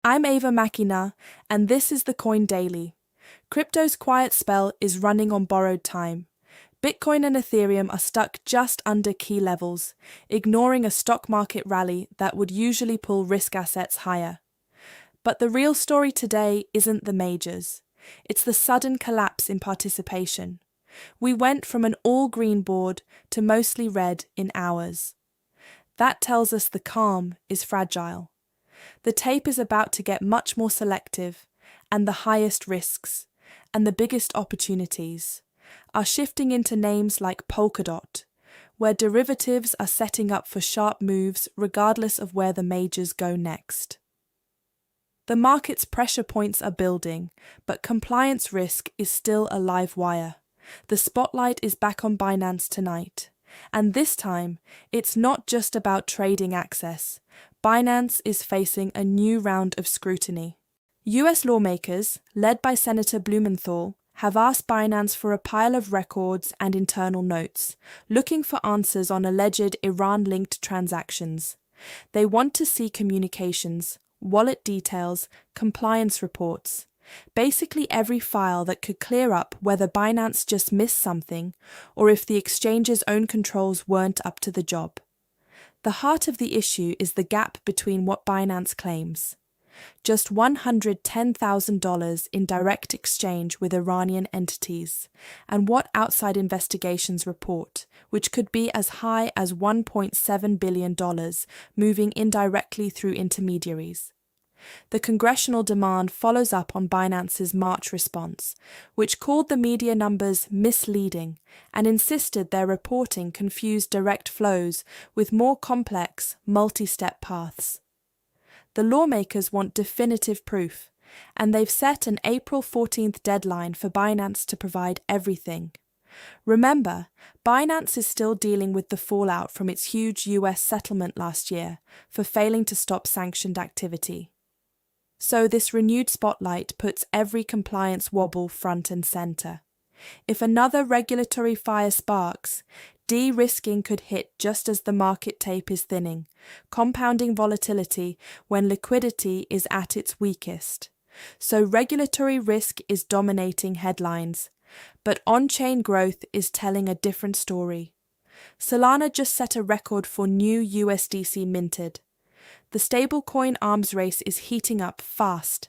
I'm Ava Makina, and this is the Coin Daily. Crypto's quiet spell is running on borrowed time. Bitcoin and Ethereum are stuck just under key levels, ignoring a stock market rally that would usually pull risk assets higher. But the real story today isn't the majors. It's the sudden collapse in participation. We went from an all-green board to mostly red in hours. That tells us the calm is fragile. The tape is about to get much more selective, and the highest risks, and the biggest opportunities, are shifting into names like Polkadot, where derivatives are setting up for sharp moves regardless of where the majors go next. The market's pressure points are building, but compliance risk is still a live wire. The spotlight is back on Binance tonight. And this time, it's not just about trading access. Binance is facing a new round of scrutiny. US lawmakers, led by Senator Blumenthal, have asked Binance for a pile of records and internal notes, looking for answers on alleged Iran-linked transactions. They want to see communications, wallet details, compliance reports. Basically every file that could clear up whether Binance just missed something or if the exchange's own controls weren't up to the job. The heart of the issue is the gap between what Binance claims. Just $110,000 in direct exchange with Iranian entities, and what outside investigations report, which could be as high as $1.7 billion moving indirectly through intermediaries. The congressional demand follows up on Binance's March response, which called the media numbers misleading and insisted their reporting confused direct flows with more complex, multi-step paths. The lawmakers want definitive proof, and they've set an April 14th deadline for Binance to provide everything. Remember, Binance is still dealing with the fallout from its huge US settlement last year for failing to stop sanctioned activity. So this renewed spotlight puts every compliance wobble front and center. If another regulatory fire sparks, de-risking could hit just as the market tape is thinning, compounding volatility when liquidity is at its weakest. So regulatory risk is dominating headlines, but on-chain growth is telling a different story. Solana just set a record for new USDC minted. The stablecoin arms race is heating up fast.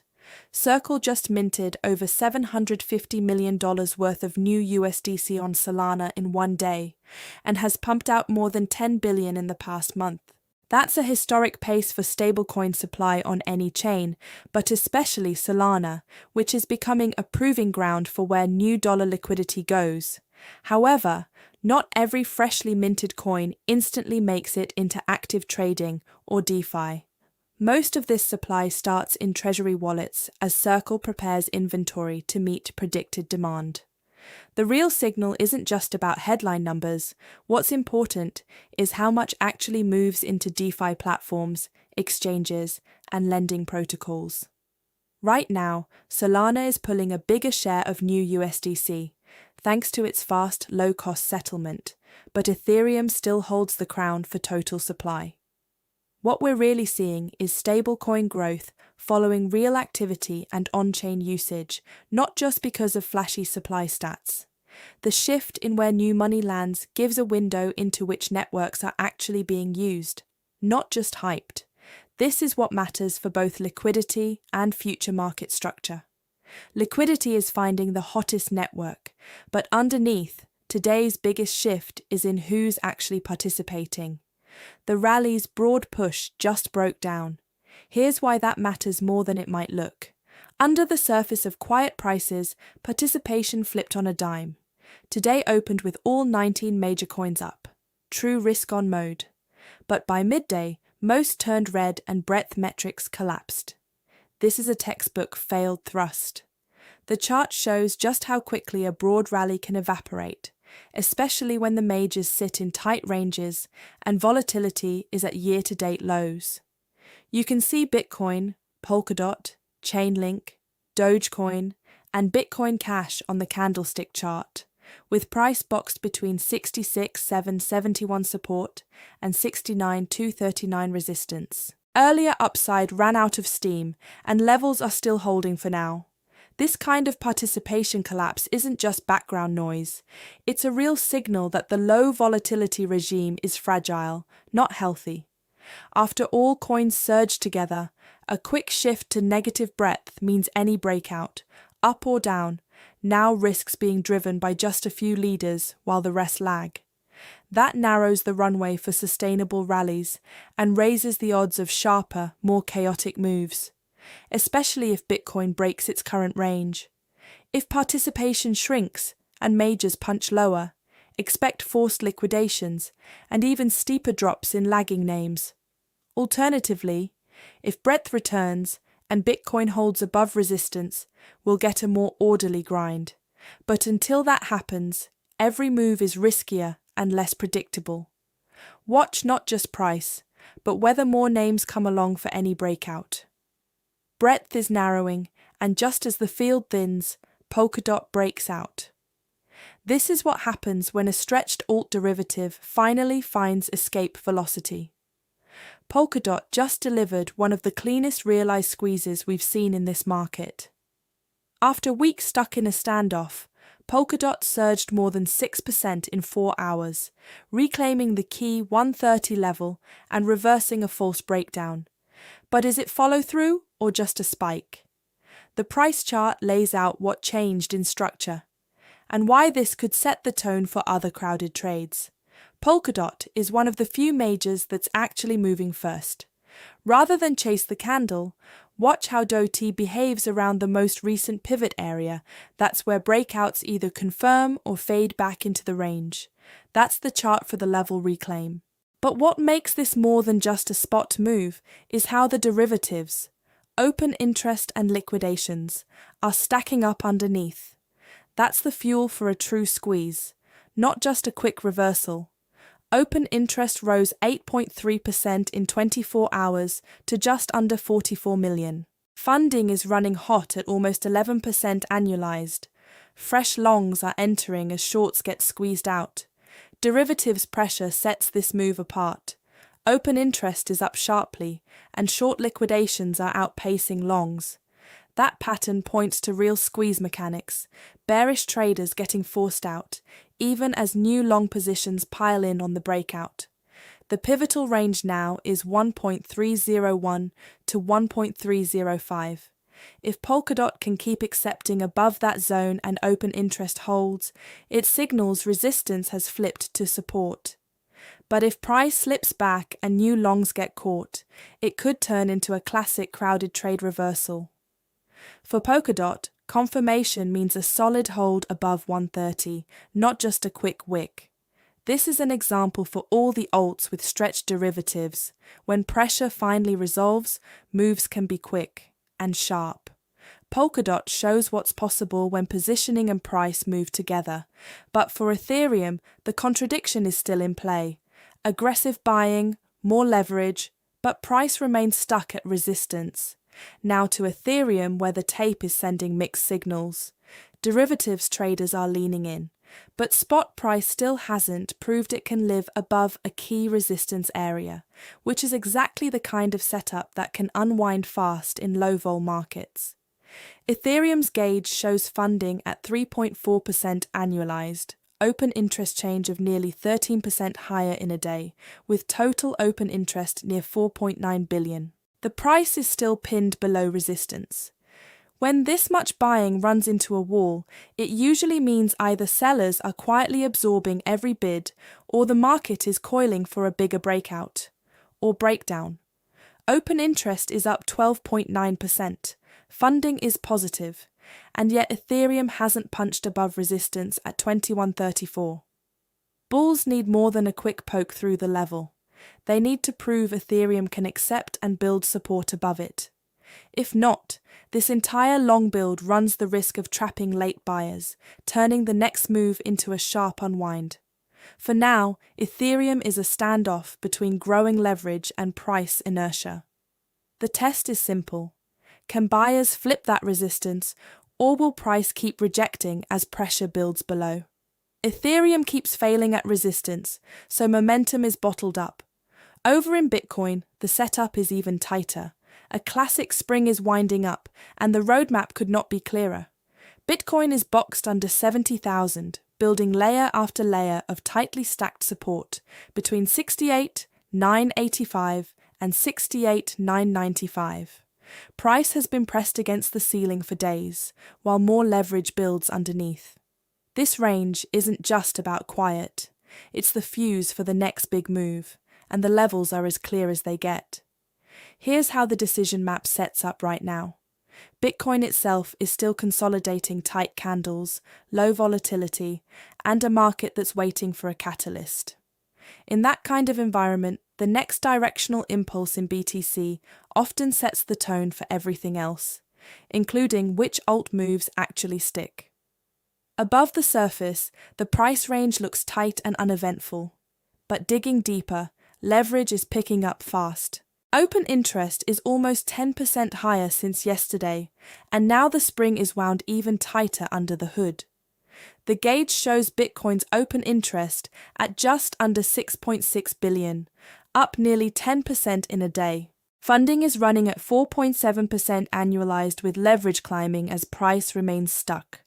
Circle just minted over $750 million worth of new USDC on Solana in one day, and has pumped out more than $10 billion in the past month. That's a historic pace for stablecoin supply on any chain, but especially Solana, which is becoming a proving ground for where new dollar liquidity goes. However, not every freshly minted coin instantly makes it into active trading or DeFi. Most of this supply starts in treasury wallets as Circle prepares inventory to meet predicted demand. The real signal isn't just about headline numbers. What's important is how much actually moves into DeFi platforms, exchanges, and lending protocols. Right now, Solana is pulling a bigger share of new USDC, thanks to its fast, low-cost settlement, but Ethereum still holds the crown for total supply. What we're really seeing is stablecoin growth following real activity and on-chain usage, not just because of flashy supply stats. The shift in where new money lands gives a window into which networks are actually being used, not just hyped. This is what matters for both liquidity and future market structure. Liquidity is finding the hottest network, but underneath, today's biggest shift is in who's actually participating. The rally's broad push just broke down. Here's why that matters more than it might look. Under the surface of quiet prices, participation flipped on a dime. Today opened with all 19 major coins up. True risk-on mode. But by midday, most turned red and breadth metrics collapsed. This is a textbook failed thrust. The chart shows just how quickly a broad rally can evaporate, especially when the majors sit in tight ranges and volatility is at year-to-date lows. You can see Bitcoin, Polkadot, Chainlink, Dogecoin, and Bitcoin Cash on the candlestick chart, with price boxed between 66,771 support and 69,239 resistance. Earlier upside ran out of steam, and levels are still holding for now. This kind of participation collapse isn't just background noise. It's a real signal that the low volatility regime is fragile, not healthy. After all coins surge together, a quick shift to negative breadth means any breakout, up or down, now risks being driven by just a few leaders while the rest lag. That narrows the runway for sustainable rallies and raises the odds of sharper, more chaotic moves, especially if Bitcoin breaks its current range. If participation shrinks and majors punch lower, expect forced liquidations and even steeper drops in lagging names. Alternatively, if breadth returns and Bitcoin holds above resistance, we'll get a more orderly grind. But until that happens, every move is riskier and less predictable. Watch not just price, but whether more names come along for any breakout. Breadth is narrowing, and just as the field thins, Polkadot breaks out. This is what happens when a stretched alt derivative finally finds escape velocity. Polkadot just delivered one of the cleanest realized squeezes we've seen in this market. After weeks stuck in a standoff, Polkadot surged more than 6% in 4 hours, reclaiming the key 130 level and reversing a false breakdown. But is it follow-through or just a spike? The price chart lays out what changed in structure and why this could set the tone for other crowded trades. Polkadot is one of the few majors that's actually moving first. Rather than chase the candle, watch how DOT behaves around the most recent pivot area. That's where breakouts either confirm or fade back into the range. That's the chart for the level reclaim. But what makes this more than just a spot move is how the derivatives, open interest and liquidations, are stacking up underneath. That's the fuel for a true squeeze, not just a quick reversal. Open interest rose 8.3% in 24 hours to just under 44 million. Funding is running hot at almost 11% annualized. Fresh longs are entering as shorts get squeezed out. Derivatives pressure sets this move apart. Open interest is up sharply, and short liquidations are outpacing longs. That pattern points to real squeeze mechanics, bearish traders getting forced out, even as new long positions pile in on the breakout. The pivotal range now is 1.301 to 1.305. If Polkadot can keep accepting above that zone and open interest holds, it signals resistance has flipped to support. But if price slips back and new longs get caught, it could turn into a classic crowded trade reversal. For Polkadot, confirmation means a solid hold above 130, not just a quick wick. This is an example for all the alts with stretched derivatives. When pressure finally resolves, moves can be quick and sharp. Polkadot shows what's possible when positioning and price move together. But for Ethereum, the contradiction is still in play. Aggressive buying, more leverage, but price remains stuck at resistance. Now to Ethereum, where the tape is sending mixed signals. Derivatives traders are leaning in, but spot price still hasn't proved it can live above a key resistance area, which is exactly the kind of setup that can unwind fast in low-vol markets. Ethereum's gauge shows funding at 3.4% annualized, open interest change of nearly 13% higher in a day, with total open interest near 4.9 billion. The price is still pinned below resistance. When this much buying runs into a wall, it usually means either sellers are quietly absorbing every bid or the market is coiling for a bigger breakout or breakdown. Open interest is up 12.9%. Funding is positive, and yet Ethereum hasn't punched above resistance at 2134. Bulls need more than a quick poke through the level. They need to prove Ethereum can accept and build support above it. If not, this entire long build runs the risk of trapping late buyers, turning the next move into a sharp unwind. For now, Ethereum is a standoff between growing leverage and price inertia. The test is simple. Can buyers flip that resistance, or will price keep rejecting as pressure builds below? Ethereum keeps failing at resistance, so momentum is bottled up. Over in Bitcoin, the setup is even tighter. A classic spring is winding up, and the roadmap could not be clearer. Bitcoin is boxed under 70,000, building layer after layer of tightly stacked support between 68,985 and 68,995. Price has been pressed against the ceiling for days, while more leverage builds underneath. This range isn't just about quiet. It's the fuse for the next big move, and the levels are as clear as they get. Here's how the decision map sets up right now. Bitcoin itself is still consolidating tight candles, low volatility, and a market that's waiting for a catalyst. In that kind of environment, the next directional impulse in BTC often sets the tone for everything else, including which alt moves actually stick. Above the surface, the price range looks tight and uneventful. But digging deeper, leverage is picking up fast. Open interest is almost 10% higher since yesterday, and now the spring is wound even tighter under the hood. The gauge shows Bitcoin's open interest at just under 6.6 billion, up nearly 10% in a day. Funding is running at 4.7% annualized, with leverage climbing as price remains stuck.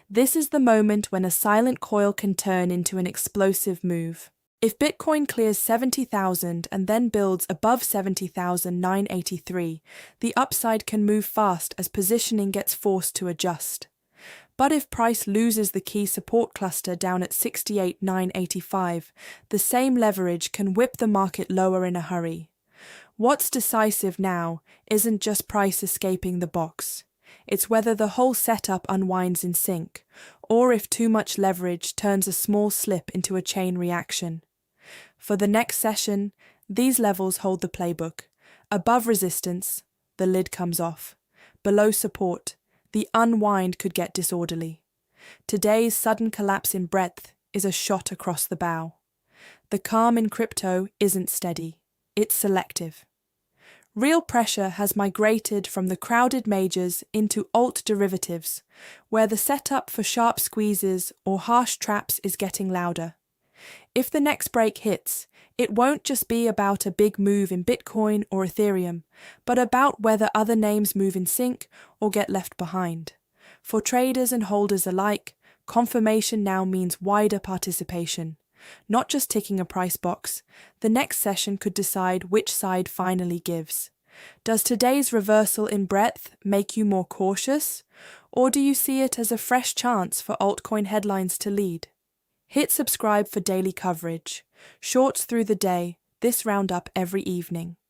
This is the moment when a silent coil can turn into an explosive move. If Bitcoin clears 70,000 and then builds above 70,983, the upside can move fast as positioning gets forced to adjust. But if price loses the key support cluster down at 68,985, the same leverage can whip the market lower in a hurry. What's decisive now isn't just price escaping the box. It's whether the whole setup unwinds in sync, or if too much leverage turns a small slip into a chain reaction. For the next session, these levels hold the playbook. Above resistance, the lid comes off. Below support, the unwind could get disorderly. Today's sudden collapse in breadth is a shot across the bow. The calm in crypto isn't steady, it's selective. Real pressure has migrated from the crowded majors into alt derivatives, where the setup for sharp squeezes or harsh traps is getting louder. If the next break hits, it won't just be about a big move in Bitcoin or Ethereum, but about whether other names move in sync or get left behind. For traders and holders alike, confirmation now means wider participation. Not just ticking a price box, the next session could decide which side finally gives. Does today's reversal in breadth make you more cautious, or do you see it as a fresh chance for altcoin headlines to lead? Hit subscribe for daily coverage. Shorts through the day, this roundup every evening.